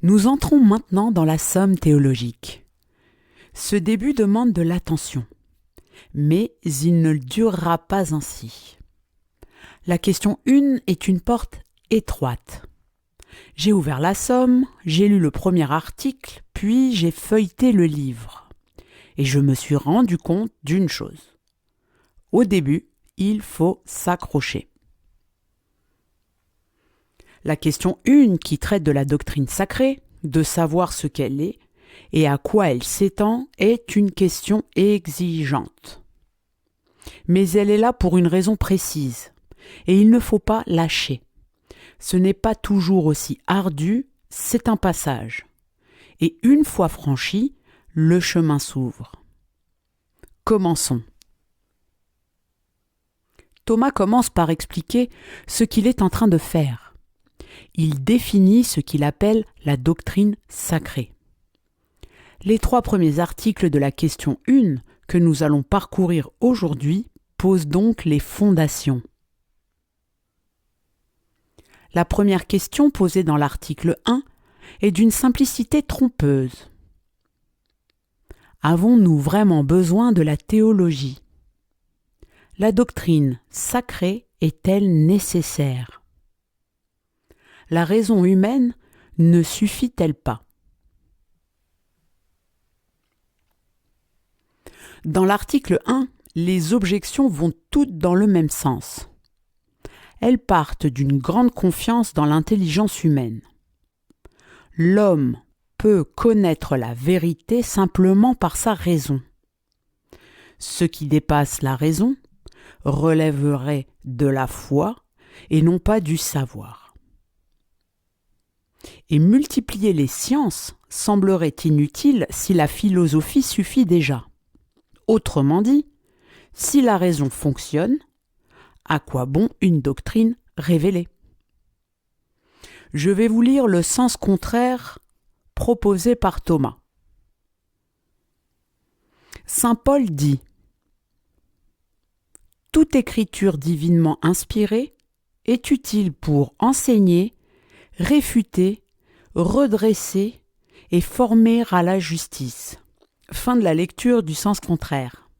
Nous entrons maintenant dans la somme théologique. Ce début demande de l'attention, mais il ne durera pas ainsi. La question 1 est une porte étroite. J'ai ouvert la somme, j'ai lu le premier article, puis j'ai feuilleté le livre. Et je me suis rendu compte d'une chose. Au début, il faut s'accrocher. La question 1 qui traite de la doctrine sacrée, de savoir ce qu'elle est et à quoi elle s'étend, est une question exigeante. Mais elle est là pour une raison précise, et il ne faut pas lâcher. Ce n'est pas toujours aussi ardu, c'est un passage. Et une fois franchi, le chemin s'ouvre. Commençons. Thomas commence par expliquer ce qu'il est en train de faire. Il définit ce qu'il appelle la doctrine sacrée. Les 3 premiers articles de la question 1 que nous allons parcourir aujourd'hui posent donc les fondations. La première question posée dans l'article 1 est d'une simplicité trompeuse. Avons-nous vraiment besoin de la théologie ? La doctrine sacrée est-elle nécessaire ? La raison humaine ne suffit-elle pas ? Dans l'article 1, les objections vont toutes dans le même sens. Elles partent d'une grande confiance dans l'intelligence humaine. L'homme peut connaître la vérité simplement par sa raison. Ce qui dépasse la raison relèverait de la foi et non pas du savoir. Et multiplier les sciences semblerait inutile si la philosophie suffit déjà. Autrement dit, si la raison fonctionne, à quoi bon une doctrine révélée ? Je vais vous lire le sens contraire proposé par Thomas. Saint Paul dit : « Toute écriture divinement inspirée est utile pour enseigner, réfuter, redresser et former à la justice. » Fin de la lecture du sens contraire.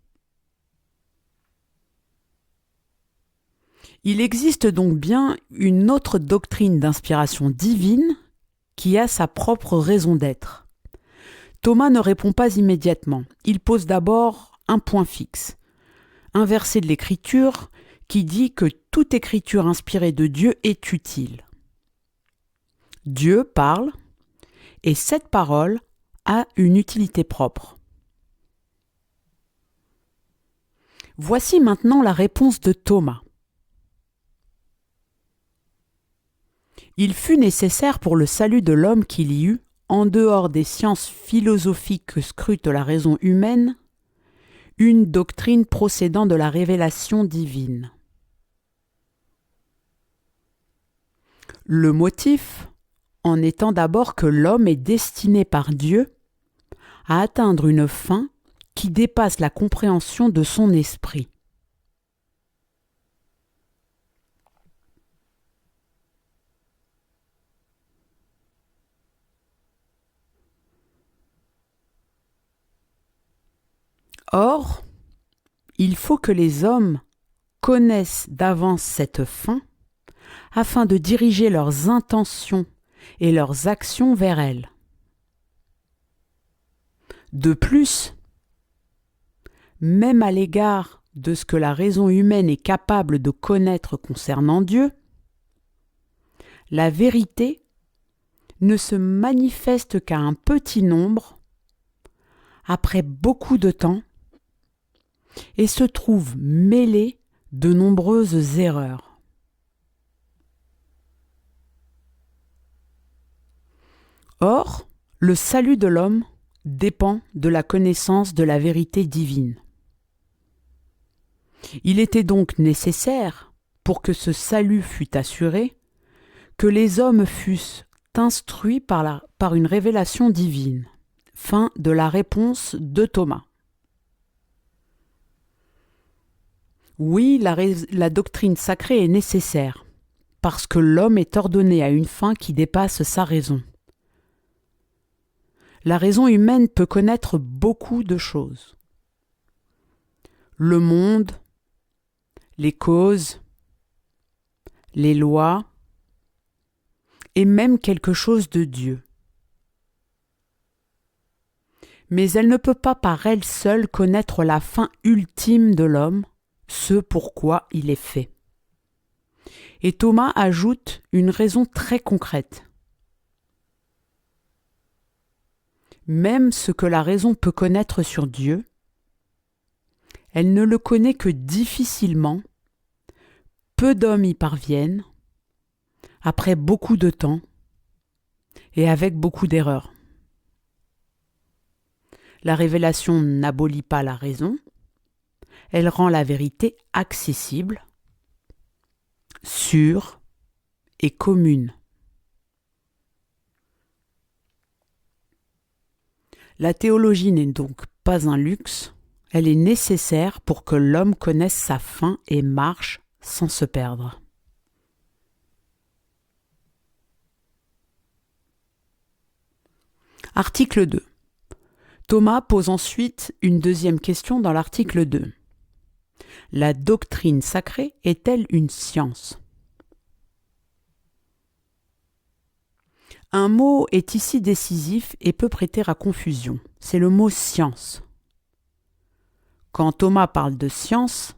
Il existe donc bien une autre doctrine d'inspiration divine qui a sa propre raison d'être. Thomas ne répond pas immédiatement. Il pose d'abord un point fixe, un verset de l'Écriture qui dit que toute écriture inspirée de Dieu est utile. Dieu parle, et cette parole a une utilité propre. Voici maintenant la réponse de Thomas. Il fut nécessaire pour le salut de l'homme qu'il y eut, en dehors des sciences philosophiques que scrute la raison humaine, une doctrine procédant de la révélation divine. Le motif en étant d'abord que l'homme est destiné par Dieu à atteindre une fin qui dépasse la compréhension de son esprit. Or, il faut que les hommes connaissent d'avance cette fin afin de diriger leurs intentions et leurs actions vers elle. De plus, même à l'égard de ce que la raison humaine est capable de connaître concernant Dieu, la vérité ne se manifeste qu'à un petit nombre, après beaucoup de temps, et se trouve mêlée de nombreuses erreurs. Or, le salut de l'homme dépend de la connaissance de la vérité divine. Il était donc nécessaire, pour que ce salut fût assuré, que les hommes fussent instruits par une révélation divine. Fin de la réponse de Thomas. Oui, la doctrine sacrée est nécessaire, parce que l'homme est ordonné à une fin qui dépasse sa raison. La raison humaine peut connaître beaucoup de choses. Le monde, les causes, les lois, et même quelque chose de Dieu. Mais elle ne peut pas par elle seule connaître la fin ultime de l'homme, ce pourquoi il est fait. Et Thomas ajoute une raison très concrète. Même ce que la raison peut connaître sur Dieu, elle ne le connaît que difficilement, peu d'hommes y parviennent, après beaucoup de temps et avec beaucoup d'erreurs. La révélation n'abolit pas la raison, elle rend la vérité accessible, sûre et commune. La théologie n'est donc pas un luxe, elle est nécessaire pour que l'homme connaisse sa fin et marche sans se perdre. Article 2. Thomas pose ensuite une deuxième question dans l'article 2. La doctrine sacrée est-elle une science ? Un mot est ici décisif et peut prêter à confusion. C'est le mot science. Quand Thomas parle de science,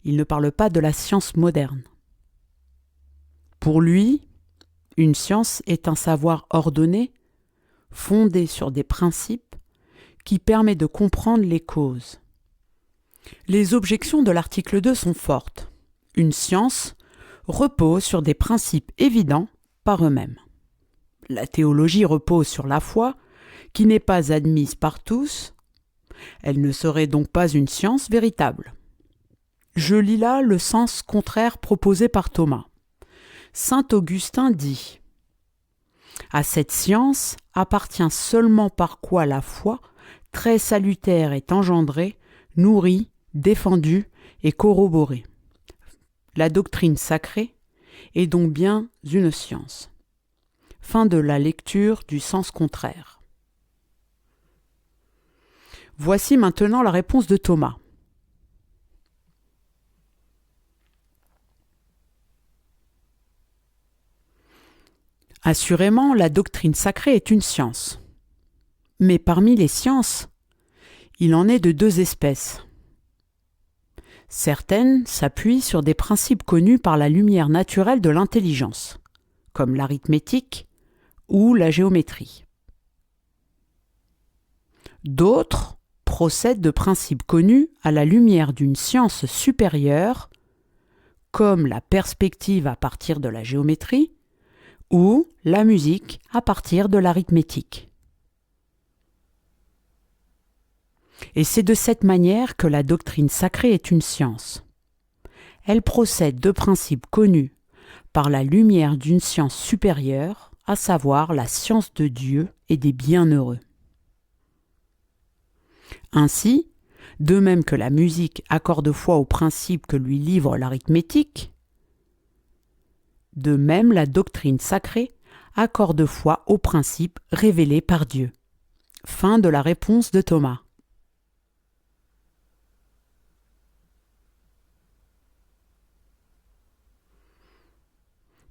il ne parle pas de la science moderne. Pour lui, une science est un savoir ordonné, fondé sur des principes, qui permet de comprendre les causes. Les objections de l'article 2 sont fortes. Une science repose sur des principes évidents par eux-mêmes. La théologie repose sur la foi, qui n'est pas admise par tous. Elle ne serait donc pas une science véritable. Je lis là le sens contraire proposé par Thomas. Saint Augustin dit : à cette science appartient seulement par quoi la foi, très salutaire, est engendrée, nourrie, défendue et corroborée. La doctrine sacrée est donc bien une science. Fin de la lecture du sens contraire. Voici maintenant la réponse de Thomas. Assurément, la doctrine sacrée est une science. Mais parmi les sciences, il en est de deux espèces. Certaines s'appuient sur des principes connus par la lumière naturelle de l'intelligence, comme l'arithmétique ou la géométrie. D'autres procèdent de principes connus à la lumière d'une science supérieure, comme la perspective à partir de la géométrie ou la musique à partir de l'arithmétique. Et c'est de cette manière que la doctrine sacrée est une science. Elle procède de principes connus par la lumière d'une science supérieure, à savoir la science de Dieu et des bienheureux. Ainsi, de même que la musique accorde foi aux principes que lui livre l'arithmétique, de même la doctrine sacrée accorde foi aux principes révélés par Dieu. Fin de la réponse de Thomas.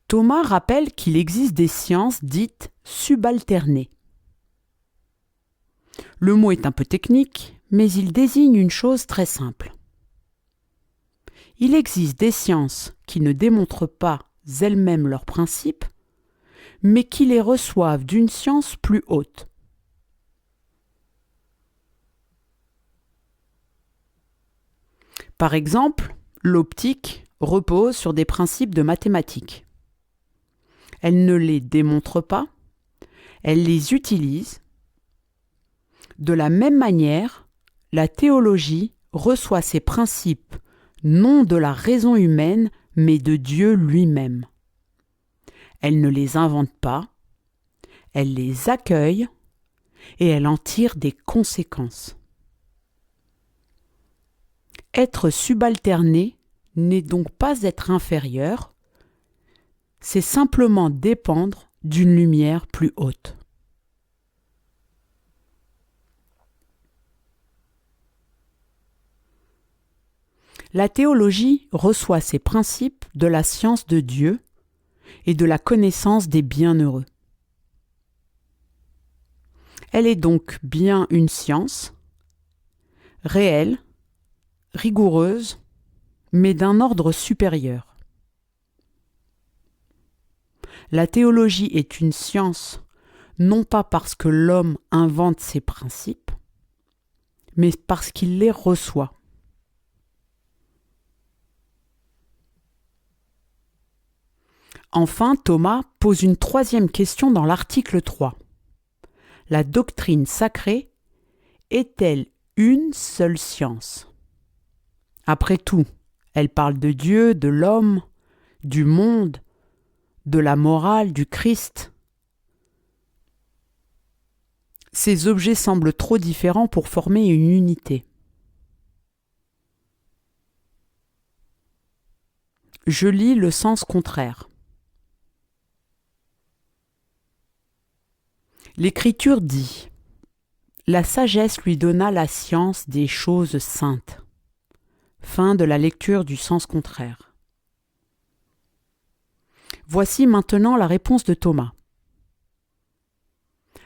Thomas rappelle qu'il existe des sciences dites subalternées. Le mot est un peu technique, mais il désigne une chose très simple. Il existe des sciences qui ne démontrent pas elles-mêmes leurs principes, mais qui les reçoivent d'une science plus haute. Par exemple, l'optique repose sur des principes de mathématiques. Elle ne les démontre pas, elle les utilise. De la même manière, la théologie reçoit ses principes non de la raison humaine, mais de Dieu lui-même. Elle ne les invente pas, elle les accueille et elle en tire des conséquences. Être subalterné n'est donc pas être inférieur, c'est simplement dépendre d'une lumière plus haute. La théologie reçoit ses principes de la science de Dieu et de la connaissance des bienheureux. Elle est donc bien une science, réelle, rigoureuse, mais d'un ordre supérieur. La théologie est une science non pas parce que l'homme invente ses principes, mais parce qu'il les reçoit. Enfin, Thomas pose une troisième question dans l'article 3. La doctrine sacrée est-elle une seule science ? Après tout, elle parle de Dieu, de l'homme, du monde, de la morale, du Christ. Ces objets semblent trop différents pour former une unité. Je lis le sens contraire. L'Écriture dit : la sagesse lui donna la science des choses saintes. Fin de la lecture du sens contraire. Voici maintenant la réponse de Thomas.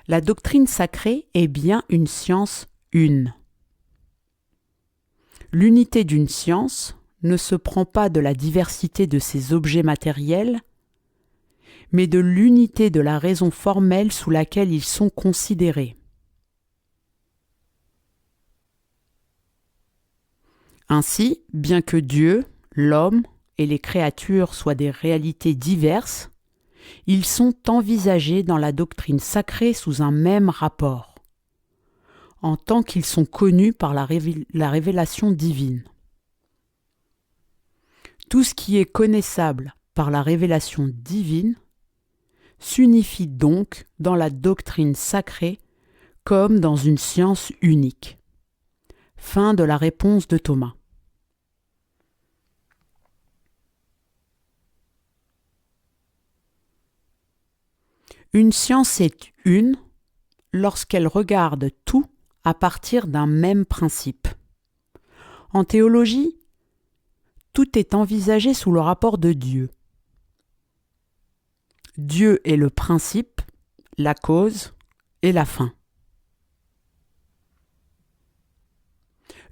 La doctrine sacrée est bien une science une. L'unité d'une science ne se prend pas de la diversité de ses objets matériels, mais de l'unité de la raison formelle sous laquelle ils sont considérés. Ainsi, bien que Dieu, l'homme et les créatures soient des réalités diverses, ils sont envisagés dans la doctrine sacrée sous un même rapport, en tant qu'ils sont connus par la révélation divine. Tout ce qui est connaissable par la révélation divine s'unifie donc dans la doctrine sacrée comme dans une science unique. Fin de la réponse de Thomas. Une science est une lorsqu'elle regarde tout à partir d'un même principe. En théologie, tout est envisagé sous le rapport de Dieu. Dieu est le principe, la cause et la fin.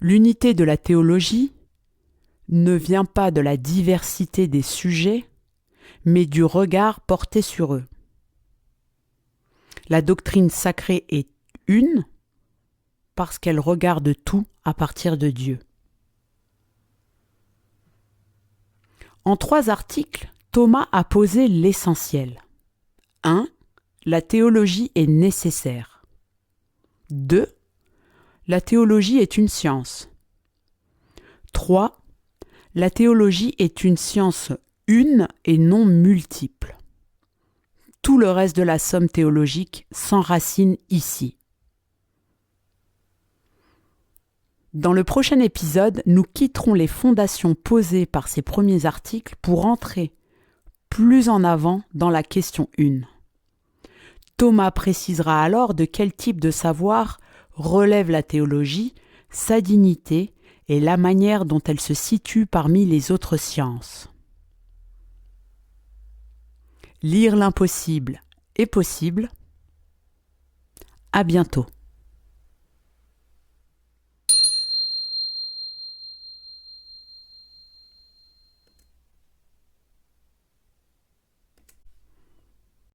L'unité de la théologie ne vient pas de la diversité des sujets, mais du regard porté sur eux. La doctrine sacrée est une parce qu'elle regarde tout à partir de Dieu. En 3 articles, Thomas a posé l'essentiel. 1. La théologie est nécessaire. 2. La théologie est une science. 3. La théologie est une science une et non multiple. Tout le reste de la somme théologique s'enracine ici. Dans le prochain épisode, nous quitterons les fondations posées par ces premiers articles pour entrer plus en avant dans la question 1. Thomas précisera alors de quel type de savoir relève la théologie, sa dignité et la manière dont elle se situe parmi les autres sciences. Lire l'impossible est possible. À bientôt.